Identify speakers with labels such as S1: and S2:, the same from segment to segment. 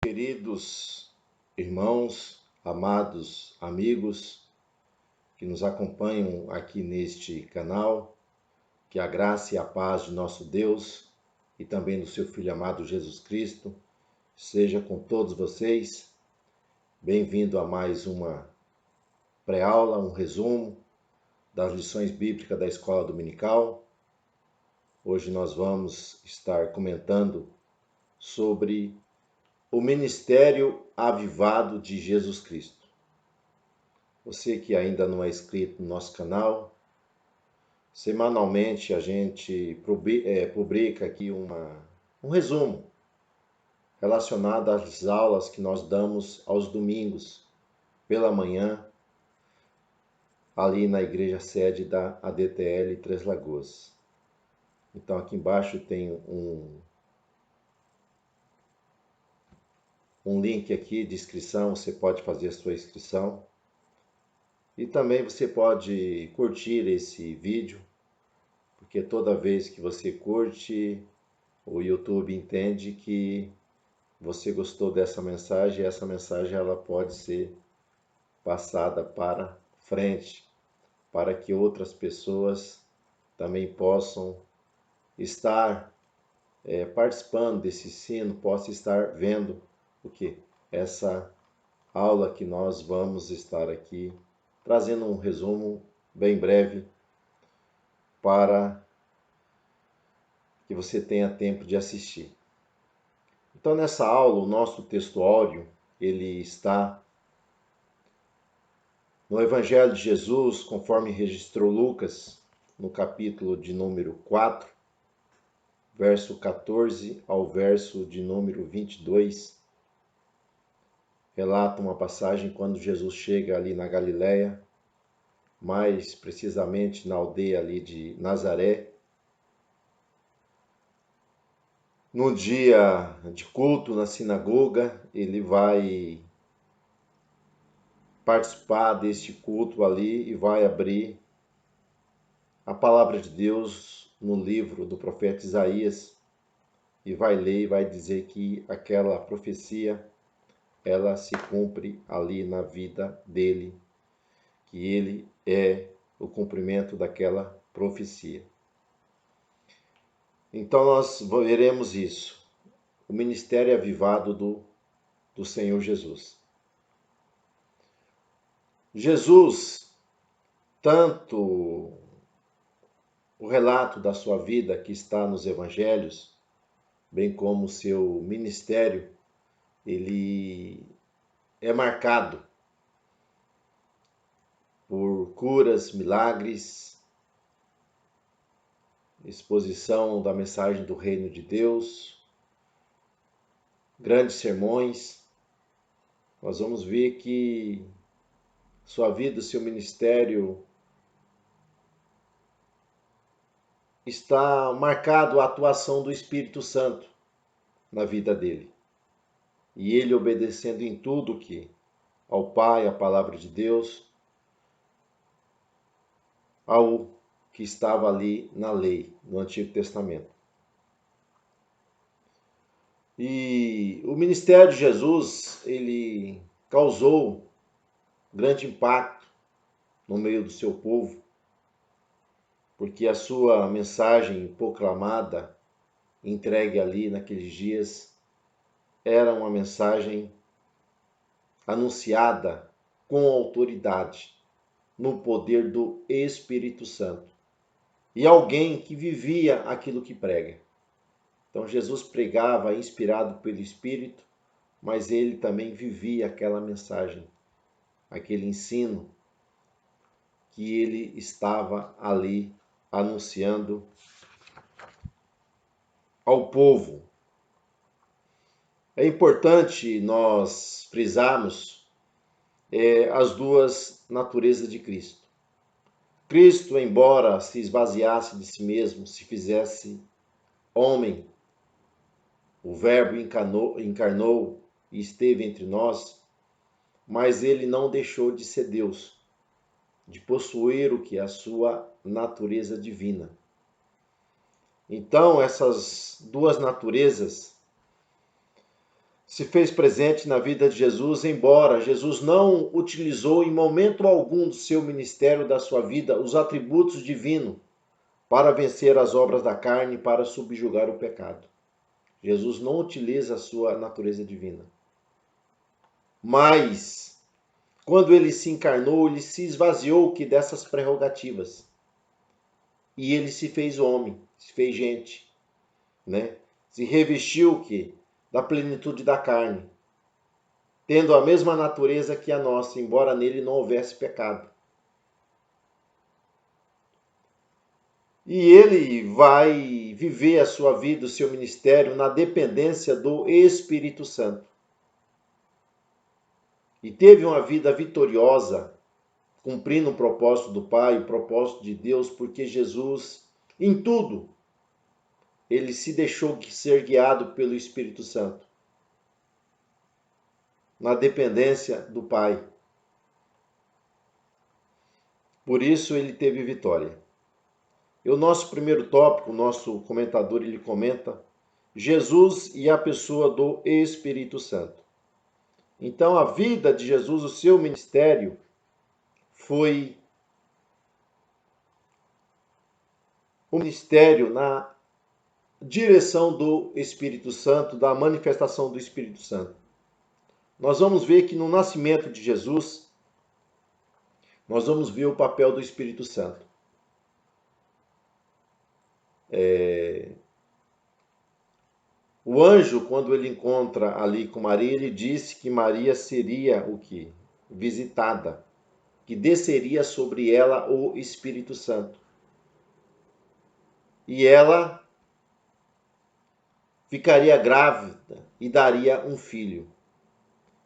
S1: Queridos irmãos, amados amigos que nos acompanham aqui neste canal, que a graça e a paz de nosso Deus e também do seu Filho amado Jesus Cristo seja com todos vocês. Bem-vindo a mais uma pré-aula, um resumo das lições bíblicas da Escola Dominical. Hoje nós vamos estar comentando sobre o ministério avivado de Jesus Cristo. Você que ainda não é inscrito no nosso canal, semanalmente a gente publica aqui um resumo relacionado às aulas que nós damos aos domingos pela manhã, ali na igreja sede da ADTL Três Lagoas. Então aqui embaixo tem um link aqui de inscrição, você pode fazer a sua inscrição. E também você pode curtir esse vídeo, porque toda vez que você curte, o YouTube entende que você gostou dessa mensagem, e essa mensagem ela pode ser passada para frente, para que outras pessoas também possam estar participando desse ensino, possam estar vendo essa aula que nós vamos estar aqui trazendo um resumo bem breve para que você tenha tempo de assistir. Então, nessa aula, o nosso texto áudio, ele está no Evangelho de Jesus, conforme registrou Lucas, no capítulo de número 4, verso 14 ao verso de número 22. Relata uma passagem quando Jesus chega ali na Galileia, mais precisamente na aldeia ali de Nazaré. No dia de culto na sinagoga, ele vai participar deste culto ali e vai abrir a palavra de Deus no livro do profeta Isaías e vai ler e vai dizer que aquela profecia ela se cumpre ali na vida dele, que ele é o cumprimento daquela profecia. Então nós veremos isso, o ministério avivado do Senhor Jesus. Jesus, tanto o relato da sua vida que está nos evangelhos, bem como o seu ministério, ele é marcado por curas, milagres, exposição da mensagem do reino de Deus, grandes sermões. Nós vamos ver que sua vida, seu ministério está marcado a atuação do Espírito Santo na vida dele. E ele obedecendo em tudo que ao Pai, a palavra de Deus, ao que estava ali na lei, no Antigo Testamento. E o ministério de Jesus, ele causou grande impacto no meio do seu povo, porque a sua mensagem proclamada, entregue ali naqueles dias, era uma mensagem anunciada com autoridade, no poder do Espírito Santo. E alguém que vivia aquilo que prega. Então Jesus pregava inspirado pelo Espírito, mas ele também vivia aquela mensagem, aquele ensino que ele estava ali anunciando ao povo. É importante nós frisarmos as duas naturezas de Cristo. Cristo, embora se esvaziasse de si mesmo, se fizesse homem, o Verbo encarnou e esteve entre nós, mas ele não deixou de ser Deus, de possuir o que é a sua natureza divina. Então, essas duas naturezas, se fez presente na vida de Jesus, embora Jesus não utilizou em momento algum do seu ministério, da sua vida, os atributos divinos para vencer as obras da carne e para subjugar o pecado. Jesus não utiliza a sua natureza divina. Mas, quando ele se encarnou, ele se esvaziou que dessas prerrogativas. E ele se fez homem, se fez gente, né? Se revestiu que da plenitude da carne, tendo a mesma natureza que a nossa, embora nele não houvesse pecado. E ele vai viver a sua vida, o seu ministério, na dependência do Espírito Santo. E teve uma vida vitoriosa, cumprindo o propósito do Pai, o propósito de Deus, porque Jesus, em tudo, ele se deixou ser guiado pelo Espírito Santo, na dependência do Pai. Por isso ele teve vitória. E o nosso primeiro tópico, o nosso comentador, ele comenta Jesus e a pessoa do Espírito Santo. Então, a vida de Jesus, o seu ministério, foi o ministério na direção do Espírito Santo, da manifestação do Espírito Santo. Nós vamos ver que no nascimento de Jesus, nós vamos ver o papel do Espírito Santo. O anjo, quando ele encontra ali com Maria, ele disse que Maria seria o quê? Visitada, que desceria sobre ela o Espírito Santo. E ela ficaria grávida e daria um filho.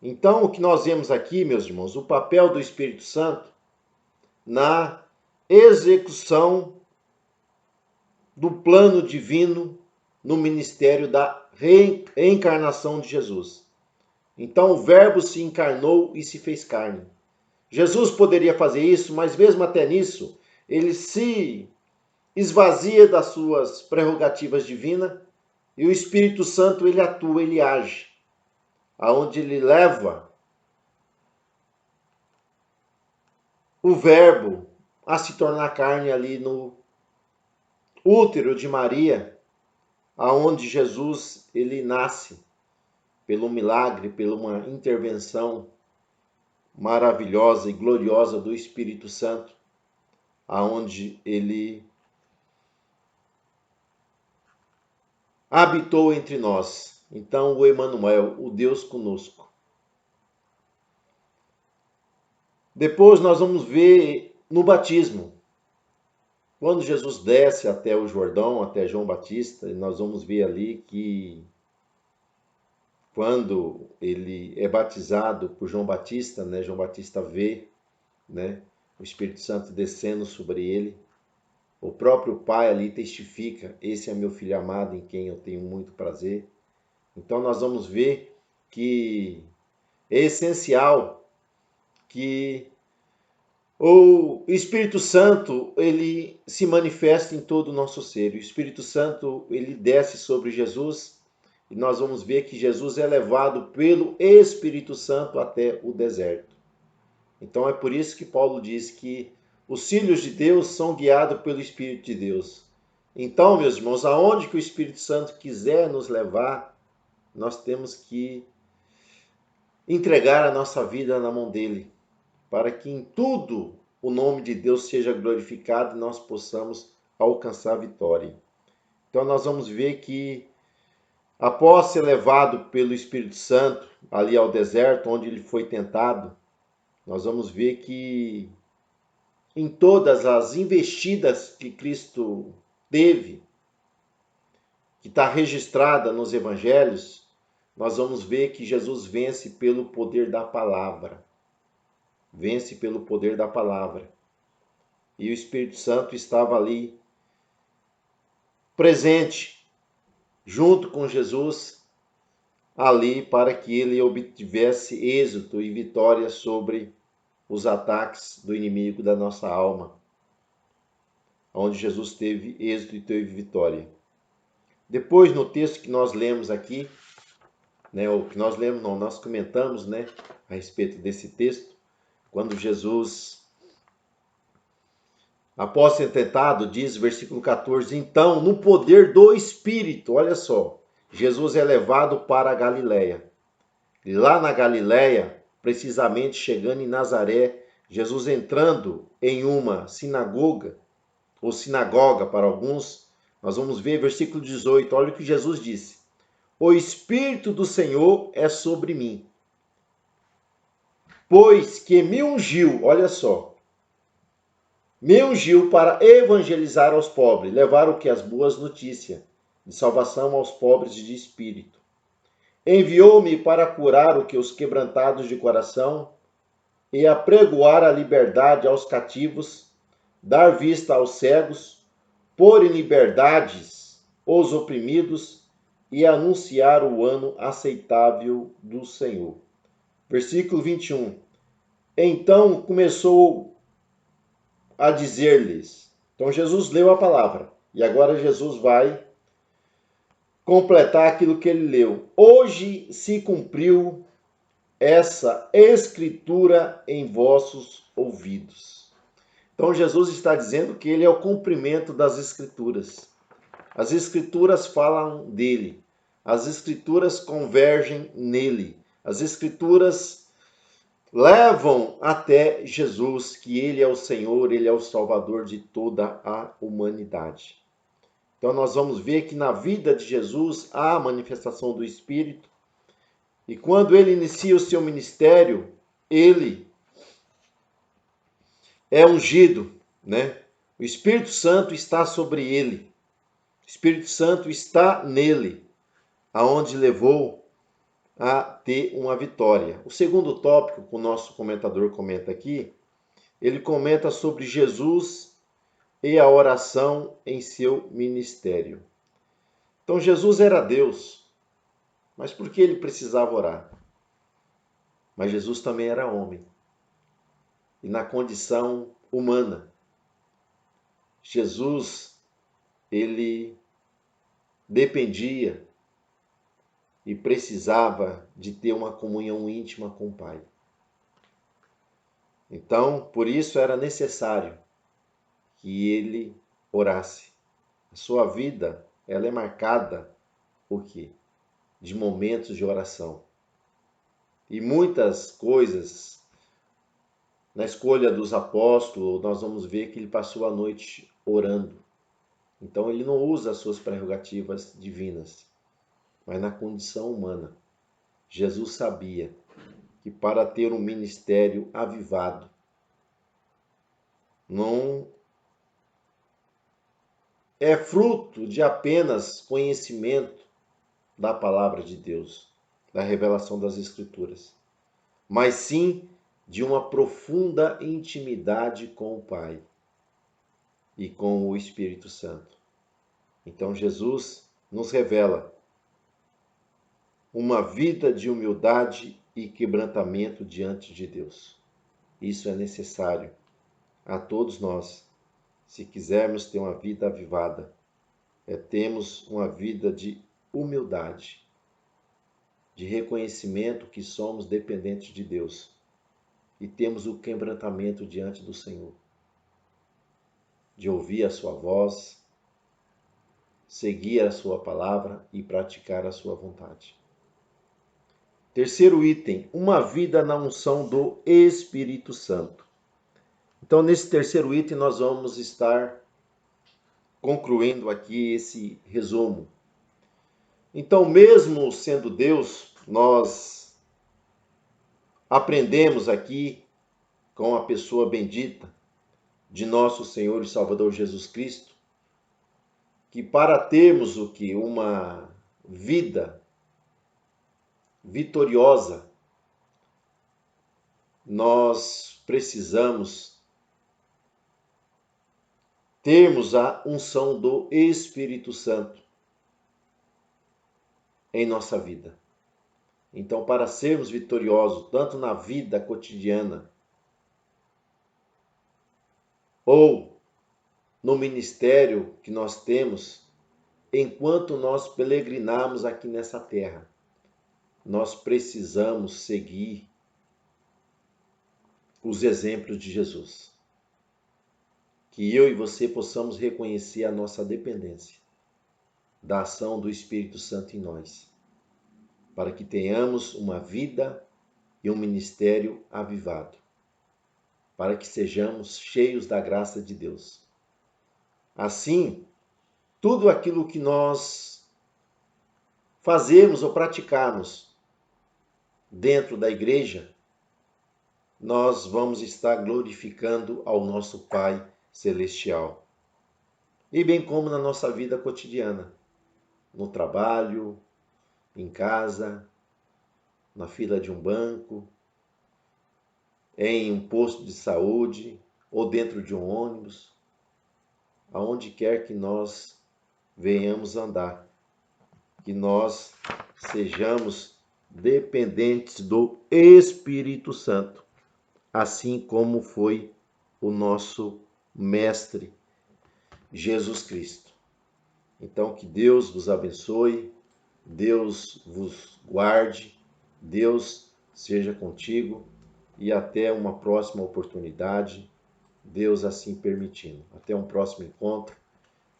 S1: Então, o que nós vemos aqui, meus irmãos, o papel do Espírito Santo na execução do plano divino no ministério da reencarnação de Jesus. Então, o Verbo se encarnou e se fez carne. Jesus poderia fazer isso, mas mesmo até nisso, ele se esvazia das suas prerrogativas divinas e o Espírito Santo, ele atua, ele age, aonde ele leva o Verbo a se tornar carne ali no útero de Maria, aonde Jesus ele nasce pelo milagre, pela uma intervenção maravilhosa e gloriosa do Espírito Santo, aonde ele habitou entre nós. Então, o Emanuel, o Deus conosco. Depois nós vamos ver no batismo. Quando Jesus desce até o Jordão, até João Batista, nós vamos ver ali que quando ele é batizado por João Batista, né, João Batista vê, né, o Espírito Santo descendo sobre ele. O próprio Pai ali testifica, esse é meu filho amado em quem eu tenho muito prazer. Então nós vamos ver que é essencial que o Espírito Santo, ele se manifesta em todo o nosso ser. O Espírito Santo, ele desce sobre Jesus e nós vamos ver que Jesus é levado pelo Espírito Santo até o deserto. Então é por isso que Paulo diz que os filhos de Deus são guiados pelo Espírito de Deus. Então, meus irmãos, aonde que o Espírito Santo quiser nos levar, nós temos que entregar a nossa vida na mão dele, para que em tudo o nome de Deus seja glorificado e nós possamos alcançar a vitória. Então nós vamos ver que após ser levado pelo Espírito Santo ali ao deserto, onde ele foi tentado, nós vamos ver que em todas as investidas que Cristo teve, que está registrada nos evangelhos, nós vamos ver que Jesus vence pelo poder da palavra. Vence pelo poder da palavra. E o Espírito Santo estava ali, presente, junto com Jesus, ali para que ele obtivesse êxito e vitória sobre os ataques do inimigo da nossa alma, onde Jesus teve êxito e teve vitória. Depois, no texto que nós lemos aqui, né? O que nós lemos, não, nós comentamos, né, a respeito desse texto, quando Jesus, após ser tentado, diz, versículo 14, então, no poder do Espírito, olha só, Jesus é levado para a Galileia. E lá na Galileia, precisamente chegando em Nazaré, Jesus entrando em uma sinagoga, ou sinagoga para alguns, nós vamos ver versículo 18, olha o que Jesus disse. O Espírito do Senhor é sobre mim, pois que me ungiu, olha só, me ungiu para evangelizar aos pobres, levar o que? As boas notícias de salvação aos pobres de espírito. Enviou-me para curar o que? Os quebrantados de coração e apregoar a liberdade aos cativos, dar vista aos cegos, pôr em liberdades os oprimidos e anunciar o ano aceitável do Senhor. Versículo 21. Então começou a dizer-lhes. Então Jesus leu a palavra e agora Jesus vai completar aquilo que ele leu. Hoje se cumpriu essa escritura em vossos ouvidos. Então Jesus está dizendo que ele é o cumprimento das escrituras. As escrituras falam dele. As escrituras convergem nele. As escrituras levam até Jesus, que ele é o Senhor, ele é o Salvador de toda a humanidade. Então nós vamos ver que na vida de Jesus há a manifestação do Espírito. E quando ele inicia o seu ministério, ele é ungido, né? O Espírito Santo está sobre ele. O Espírito Santo está nele, aonde levou a ter uma vitória. O segundo tópico que o nosso comentador comenta aqui, ele comenta sobre Jesus e a oração em seu ministério. Então Jesus era Deus, mas por que ele precisava orar? Mas Jesus também era homem. E na condição humana, Jesus, ele dependia e precisava de ter uma comunhão íntima com o Pai. Então, por isso era necessário que ele orasse. A sua vida, ela é marcada por quê? De momentos de oração. E muitas coisas, na escolha dos apóstolos, nós vamos ver que ele passou a noite orando. Então ele não usa as suas prerrogativas divinas, mas na condição humana. Jesus sabia que para ter um ministério avivado, não é fruto de apenas conhecimento da palavra de Deus, da revelação das Escrituras, mas sim de uma profunda intimidade com o Pai e com o Espírito Santo. Então Jesus nos revela uma vida de humildade e quebrantamento diante de Deus. Isso é necessário a todos nós, se quisermos ter uma vida avivada, termos uma vida de humildade, de reconhecimento que somos dependentes de Deus e temos o quebrantamento diante do Senhor, de ouvir a sua voz, seguir a sua palavra e praticar a sua vontade. Terceiro item, uma vida na unção do Espírito Santo. Então, nesse terceiro item, nós vamos estar concluindo aqui esse resumo. Então, mesmo sendo Deus, nós aprendemos aqui com a pessoa bendita de nosso Senhor e Salvador Jesus Cristo, que para termos o que? Uma vida vitoriosa, nós precisamos termos a unção do Espírito Santo em nossa vida. Então, para sermos vitoriosos, tanto na vida cotidiana ou no ministério que nós temos, enquanto nós peregrinamos aqui nessa terra, nós precisamos seguir os exemplos de Jesus. Que eu e você possamos reconhecer a nossa dependência da ação do Espírito Santo em nós, para que tenhamos uma vida e um ministério avivado, para que sejamos cheios da graça de Deus. Assim, tudo aquilo que nós fazemos ou praticarmos dentro da igreja, nós vamos estar glorificando ao nosso Pai Celestial. E bem como na nossa vida cotidiana, no trabalho, em casa, na fila de um banco, em um posto de saúde ou dentro de um ônibus, aonde quer que nós venhamos andar, que nós sejamos dependentes do Espírito Santo, assim como foi o nosso Mestre Jesus Cristo. Então, que Deus vos abençoe, Deus vos guarde, Deus seja contigo e até uma próxima oportunidade, Deus assim permitindo. Até um próximo encontro.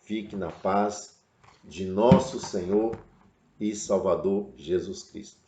S1: Fique na paz de nosso Senhor e Salvador Jesus Cristo.